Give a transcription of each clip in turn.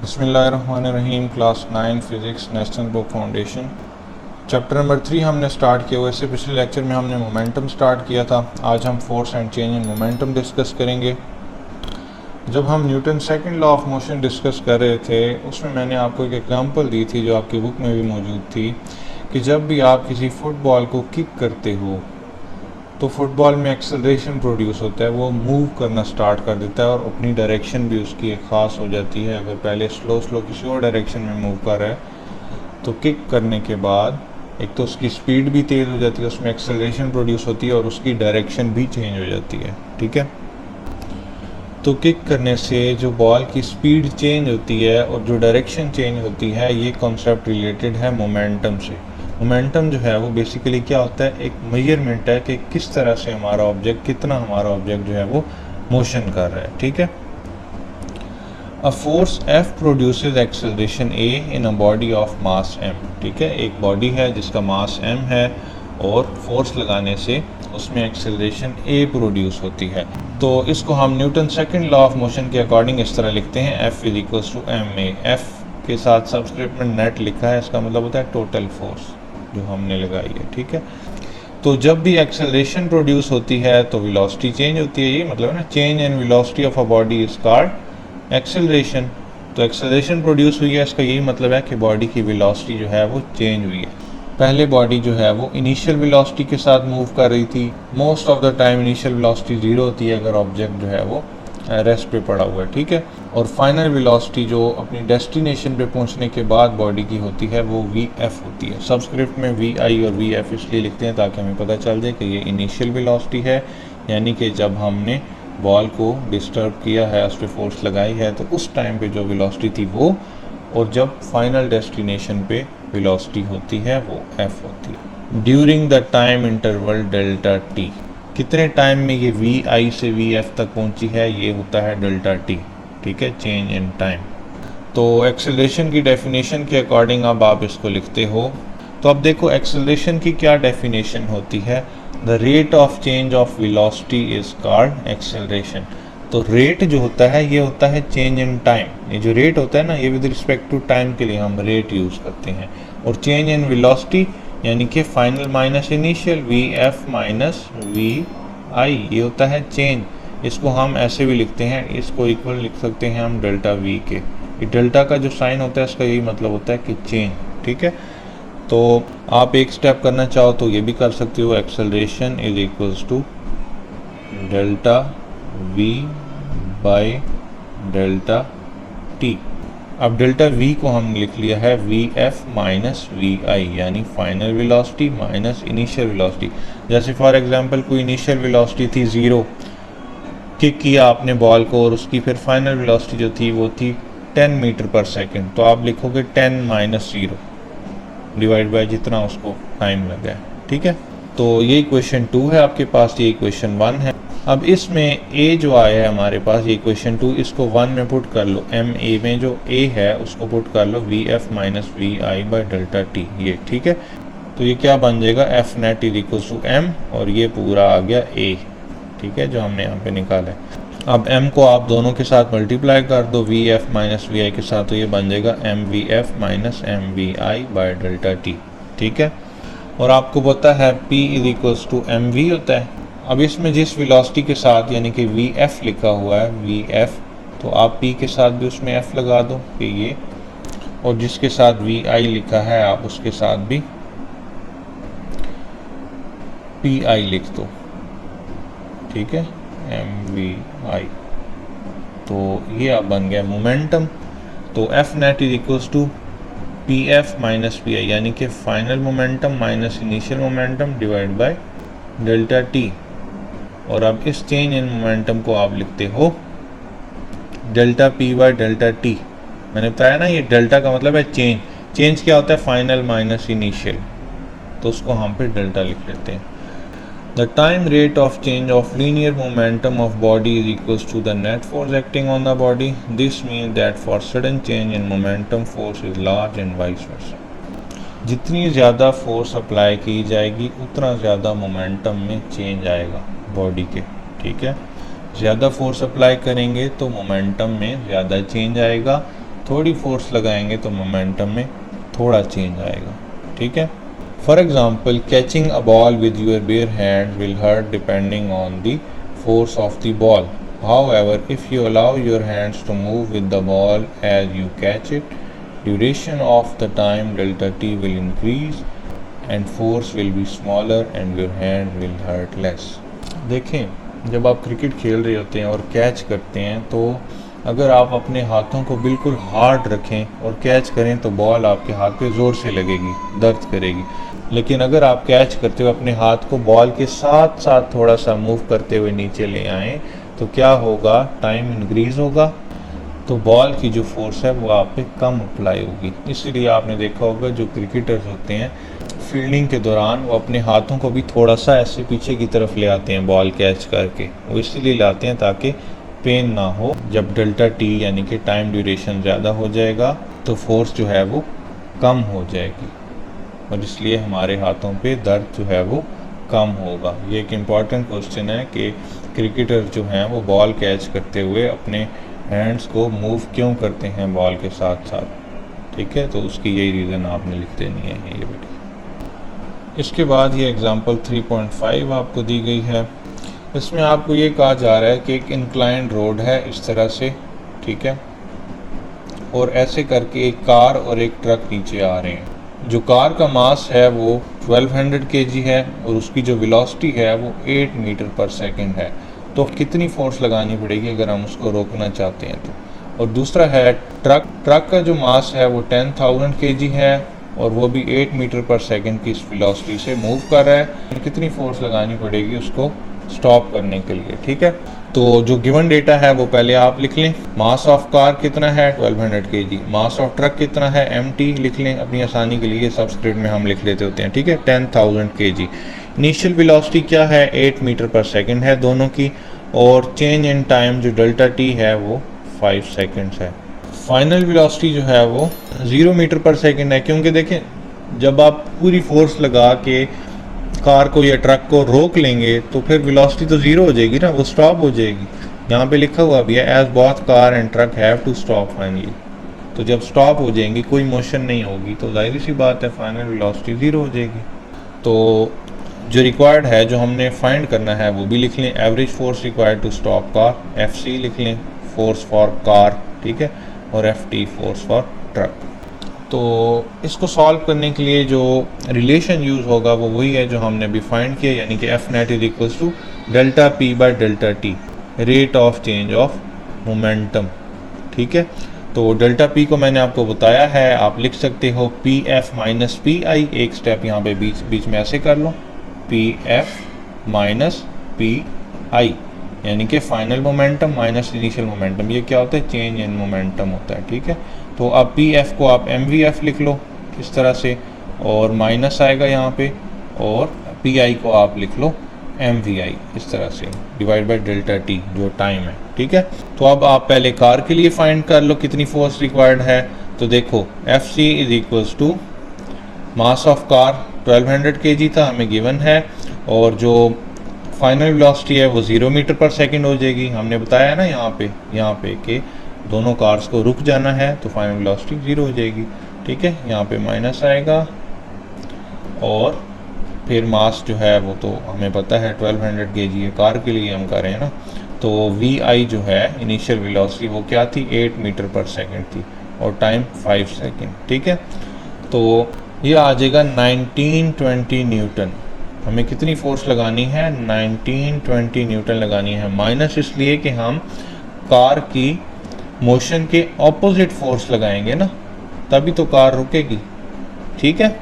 बिस्मिल्लाहिर्रहमानिर्रहीम। Class 9 physics national book foundation chapter number 3 हमने start किया हुआ। इससे पिछले लेक्चर में हमने मोमेंटम स्टार्ट किया था। आज हम force and change in momentum discuss करेंगे। जब हम Newton second law of motion discuss कर रहे थे उसमें मैंने आपको एक एग्जांपल दी थी जो आपकी बुक में भी मौजूद थी कि जब भी आप किसी फुटबॉल को किक करते हो तो फुटबॉल में एक्सेलरेशन प्रोड्यूस होता है, वो मूव करना स्टार्ट कर देता है और अपनी डायरेक्शन भी उसकी एक ख़ास हो जाती है। अगर पहले स्लो किसी और डायरेक्शन में मूव कर रहा है तो किक करने के बाद एक तो उसकी स्पीड भी तेज़ हो जाती है, उसमें एक्सेलरेशन प्रोड्यूस होती है और उसकी डायरेक्शन भी चेंज हो जाती है। ठीक है, तो किक करने से जो बॉल की स्पीड चेंज होती है और जो डायरेक्शन चेंज होती है, ये कॉन्सेप्ट रिलेटेड है मोमेंटम से। मोमेंटम जो है वो बेसिकली क्या होता है, एक मेजरमेंट है कि किस तरह से हमारा ऑब्जेक्ट, कितना हमारा ऑब्जेक्ट जो है वो मोशन कर रहा है। ठीक है, a force F produces acceleration A in a body of mass m। ठीक है, एक बॉडी है जिसका मास m है और फोर्स लगाने से उसमें एक्सेलरेशन A प्रोड्यूस होती है। तो इसको हम Newton second law of motion के अकॉर्डिंग इस तरह लिखते हैं, F is equals to ma। F के साथ सबस्क्रिप्ट में नेट लिखा है, इसका मतलब होता है टोटल फोर्स जो हमने लगाई है। ठीक है, तो जब भी एक्सेलरेशन प्रोड्यूस होती है तो वेलोसिटी चेंज होती है। ये मतलब है ना, change in velocity of a body is called acceleration. तो एक्सेलरेशन प्रोड्यूस हुई है, इसका यही मतलब है कि बॉडी की वेलोसिटी जो है वो चेंज हुई है। पहले बॉडी जो है वो इनिशियल वेलोसिटी के साथ मूव कर रही थी। Most of the time initial velocity zero होती है अगर ऑब्जेक्ट जो है वो रेस्ट पे पड़ा हुआ है। ठीक है, और फाइनल वेलोसिटी जो अपनी डेस्टिनेशन पे पहुंचने के बाद बॉडी की होती है वो Vf होती है। सबस्क्रिप्ट में Vi और Vf इसलिए लिखते हैं ताकि हमें पता चल जाए कि ये इनिशियल वेलोसिटी है, यानी कि जब हमने बॉल को डिस्टर्ब किया है, उस पर फोर्स लगाई है, तो उस टाइम पे जो वेलोसिटी थी वो, और जब फाइनल डेस्टिनेशन पे वेलोसिटी होती है वो F होती है। During the time interval delta T, कितने टाइम में ये Vi से Vf तक पहुंची है, ये होता है डेल्टा टी। ठीक है, चेंज इन टाइम। तो एक्सेलरेशन की डेफिनेशन के अकॉर्डिंग अब आप इसको लिखते हो। तो अब देखो एक्सेलरेशन की क्या डेफिनेशन होती है, the rate of change of velocity is called acceleration. तो रेट जो होता है ये होता है चेंज इन टाइम। ये जो रेट होता है ना, ये विद रिस्पेक्ट टू टाइम के लिए हम रेट यूज़ करते हैं। और चेंज इन वेलोसिटी यानी कि final minus initial, Vf minus Vi, ये होता है चेंज। इसको हम ऐसे भी लिखते हैं, इसको इक्वल लिख सकते हैं हम डेल्टा V के। ये डेल्टा का जो साइन होता है इसका यही मतलब होता है कि चेंज। ठीक है, तो आप एक स्टेप करना चाहो तो ये भी कर सकते हो, acceleration is equals to delta V by delta T. अब डेल्टा V को हम लिख लिया है Vf माइनस Vi, यानी final velocity minus initial velocity. जैसे फॉर एग्जांपल कोई इनिशियल वेलोसिटी थी 0, किक किया आपने बॉल को और उसकी फिर फाइनल वेलोसिटी जो थी वो थी 10 मीटर पर सेकंड, तो आप लिखोगे 10 माइनस 0 डिवाइड बाय जितना उसको टाइम लगा है। ठीक है, तो ये इक्वेशन 2 है आपके पास, ये इक्वेशन 1 है। अब इसमें a जो आया है हमारे पास, ये इक्वेशन 2, इसको 1 में पुट कर लो। ma में जो a है उसको पुट कर लो Vf minus Vi by delta T, ये। ठीक है, तो ये क्या बन जाएगा, F net is equal to m, और ये पूरा आ गया a। ठीक है, जो हमने यहाँ पे निकाला है। अब m को आप दोनों के साथ मल्टीप्लाई कर दो Vf माइनस Vi के साथ, तो ये बन जाएगा mVf minus mVi by delta T. ठीक है, और आपको पता है P is equals to mv होता है। अब इसमें जिस वेलोसिटी के साथ यानी कि Vf लिखा हुआ है Vf, तो आप P के साथ भी उसमें F लगा दो कि ये, और जिसके साथ Vi लिखा है आप उसके साथ भी Pi लिख दो। ठीक है, mvi, तो ये अब बन गया मोमेंटम। तो F net is equals to Pf minus Pi, यानी कि final momentum minus initial momentum divide by delta T. और अब इस चेंज इन मोमेंटम को आप लिखते हो delta P bye delta T. मैंने बताया ना, ये डेल्टा का मतलब है चेंज। चेंज क्या होता है, फाइनल माइनस इनिशियल, तो उसको हम फिर डेल्टा लिख लेते हैं। The time rate of change of linear momentum of body is equals to the net force acting on the body. This means that for sudden change in momentum force is large and vice versa. जितनी ज़्यादा force apply की जाएगी उतना ज़्यादा momentum में change आएगा body के। ठीक है, ज़्यादा फोर्स अप्लाई करेंगे तो मोमेंटम में ज़्यादा चेंज आएगा, थोड़ी फोर्स लगाएंगे तो मोमेंटम में थोड़ा चेंज आएगा, ठीक है। For example, catching a ball with your bare hand will hurt depending on the force of the ball. However, if you allow your hands to move with the ball as you catch it, duration of the time delta t will increase and force will be smaller and your hand will hurt less. देखें, जब आप cricket खेल रहे होते हैं और catch करते हैं तो अगर आप अपने हाथों को बिल्कुल हार्ड रखें और कैच करें तो बॉल आपके हाथ पे ज़ोर से लगेगी, दर्द करेगी। लेकिन अगर आप कैच करते हुए अपने हाथ को बॉल के साथ साथ थोड़ा सा मूव करते हुए नीचे ले आएँ तो क्या होगा, टाइम इंक्रीज़ होगा, तो बॉल की जो फोर्स है वो आप पे कम अप्लाई होगी। इसीलिए आपने देखा होगा जो क्रिकेटर्स होते हैं फील्डिंग के दौरान वो अपने हाथों को भी थोड़ा सा ऐसे पीछे की तरफ ले आते हैं बॉल कैच करके। वो इसलिए लाते हैं ताकि पेन ना हो। जब डेल्टा टी यानी कि टाइम ड्यूरेशन ज़्यादा हो जाएगा तो फोर्स जो है वो कम हो जाएगी और इसलिए हमारे हाथों पे दर्द जो है वो कम होगा। ये एक इम्पॉर्टेंट क्वेश्चन है कि क्रिकेटर जो हैं वो बॉल कैच करते हुए अपने हैंड्स को मूव क्यों करते हैं बॉल के साथ साथ, ठीक है। तो उसकी यही रीज़न आपने लिख देनी है ये बेटी। इसके बाद ये एग्जांपल 3.5 आपको दी गई है। इसमें आपको ये कहा जा रहा है कि एक इंक्लाइंड रोड है इस तरह से, ठीक है, और ऐसे करके एक कार और एक ट्रक नीचे आ रहे हैं। जो कार का मास है वो 1200 kg है और उसकी जो वेलोसिटी है वो 8 मीटर पर सेकंड है। तो कितनी फोर्स लगानी पड़ेगी अगर हम उसको रोकना चाहते हैं तो। और दूसरा है ट्रक का जो मास है वो 10,000 kg है और वो भी 8 मीटर पर सेकंड की इस वेलोसिटी से मूव कर रहा है। कितनी फोर्स लगानी पड़ेगी उसको स्टॉप करने के लिए, ठीक है। तो जो गिवन डेटा है वो पहले आप लिख लें। मास ऑफ कार कितना है 1200 kg, मास ऑफ ट्रक कितना है mt लिख लें अपनी आसानी के लिए, सब्सक्रिप्ट में हम लिख लेते होते हैं, ठीक है, 10,000 kg। इनिशियल वेलोसिटी क्या है 8 मीटर पर सेकंड है दोनों की, और चेंज इन टाइम जो डेल्टा टी है वो 5 सेकंड्स है। फाइनल वेलोसिटी जो है वो 0 मीटर पर सेकंड है, क्योंकि देखें जब आप पूरी फोर्स लगा के कार को या ट्रक को रोक लेंगे तो फिर वेलोसिटी तो ज़ीरो हो जाएगी ना, वो स्टॉप हो जाएगी। यहाँ पे लिखा हुआ भी है as both car and truck have to stop finally. तो जब स्टॉप हो जाएंगी, कोई मोशन नहीं होगी, तो जाहिर सी बात है फाइनल वेलोसिटी ज़ीरो हो जाएगी। तो जो रिक्वायर्ड है, जो हमने फाइंड करना है वो भी लिख लें। Average force required to stop car, FC लिख लें, फोर्स फॉर कार, ठीक है, और FT फोर्स फॉर ट्रक। तो इसको सॉल्व करने के लिए जो रिलेशन यूज़ होगा वो वही है जो हमने अभी फाइंड किया, यानी कि F net is equals to delta P by delta T, rate of change of momentum, ठीक है। तो डेल्टा P को मैंने आपको बताया है, आप लिख सकते हो PF माइनस PI। एक स्टेप यहाँ पे बीच में ऐसे कर लो, PF माइनस PI, यानी कि final momentum minus initial momentum. ये क्या होता है, चेंज इन मोमेंटम होता है, ठीक है। तो अब PF को आप MVF लिख लो इस तरह से, और माइनस आएगा यहाँ पे, और PI को आप लिख लो MVI इस तरह से, डिवाइड बाय डेल्टा T जो टाइम है, ठीक है। तो अब आप पहले कार के लिए फाइंड कर लो कितनी फोर्स रिक्वायर्ड है। तो देखो FC is equals to mass of car 1200 kg था हमें गिवन है, और जो फाइनल वेलोसिटी है वो 0 मीटर पर सेकंड हो जाएगी। हमने बताया ना यहाँ पे कि दोनों कार्स को रुक जाना है तो फाइनल वेलोसिटी 0 हो जाएगी, ठीक है। यहाँ पे माइनस आएगा और फिर मास जो है वो तो हमें पता है 1200 kg है, कार के लिए हम कर रहे हैं ना। तो VI जो है इनिशियल वेलोसिटी वो क्या थी 8 मीटर पर सेकंड थी, और टाइम 5 सेकंड, ठीक है। तो ये आ जाएगा 1920 न्यूटन। हमें कितनी फोर्स लगानी है 1920 न्यूटन लगानी है, माइनस इसलिए कि हम कार की मोशन के ऑपोजिट फोर्स लगाएंगे ना, तभी तो कार रुकेगी, ठीक है,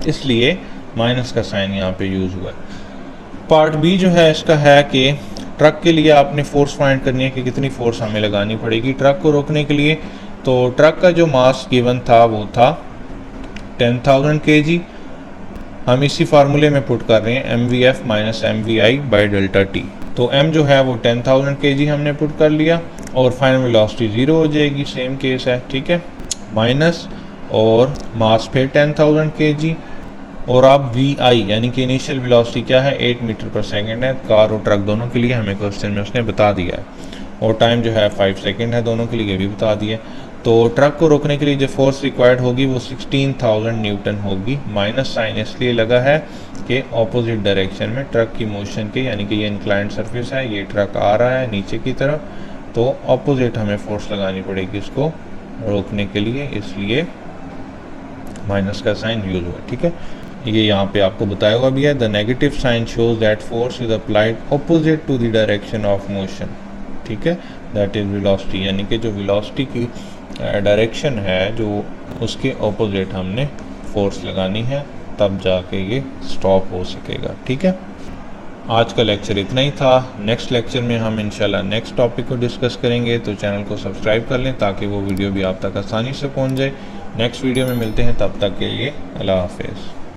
इसलिए माइनस का साइन यहाँ पे यूज़ हुआ है। पार्ट बी जो है इसका है कि ट्रक के लिए आपने फोर्स फाइंड करनी है कि कितनी फोर्स हमें लगानी पड़ेगी ट्रक को रोकने के लिए। तो ट्रक का जो मास गिवन था वो था 10,000 kg। हम इसी फार्मूले में पुट कर रहे हैं MVF minus MVI by delta T। तो M जो है वो 10,000 kg हमने पुट कर लिया, और फाइनल वेलोसिटी 0 हो जाएगी, सेम केस है, ठीक है, माइनस और मास फिर 10,000 kg, और अब VI यानी कि इनिशियल वेलोसिटी क्या है 8 मीटर पर सेकंड है, कार और ट्रक दोनों के लिए हमें क्वेश्चन में उसने बता दिया है, और टाइम जो है 5 सेकंड है दोनों के लिए भी बता दिया। तो ट्रक को रोकने के लिए जो फोर्स रिक्वायर्ड होगी वो 16,000 न्यूटन होगी। माइनस साइन इसलिए लगा है कि ऑपोजिट डायरेक्शन में ट्रक की मोशन के, यानी कि ये इंक्लाइंड सरफेस है, ये ट्रक आ रहा है नीचे की तरफ, तो ऑपोजिट हमें फोर्स लगानी पड़ेगी इसको रोकने के लिए, इसलिए माइनस का साइन यूज हुआ। ठीक है, ये यहाँ पे आपको बताया हुआ भी है। The negative sign shows that force is applied opposite to the direction of motion. ठीक है, दैट इज वेलोसिटी, यानी कि जो वेलोसिटी की डायरेक्शन है जो उसके ऑपोजिट हमने फोर्स लगानी है, तब जाके ये स्टॉप हो सकेगा। ठीक है, आज का लेक्चर इतना ही था। नेक्स्ट लेक्चर में हम इंशाल्लाह नेक्स्ट टॉपिक को डिस्कस करेंगे, तो चैनल को सब्सक्राइब कर लें ताकि वो वीडियो भी आप तक आसानी से पहुंच जाए। नेक्स्ट वीडियो में मिलते हैं, तब तक के लिए अल्लाह हाफिज़।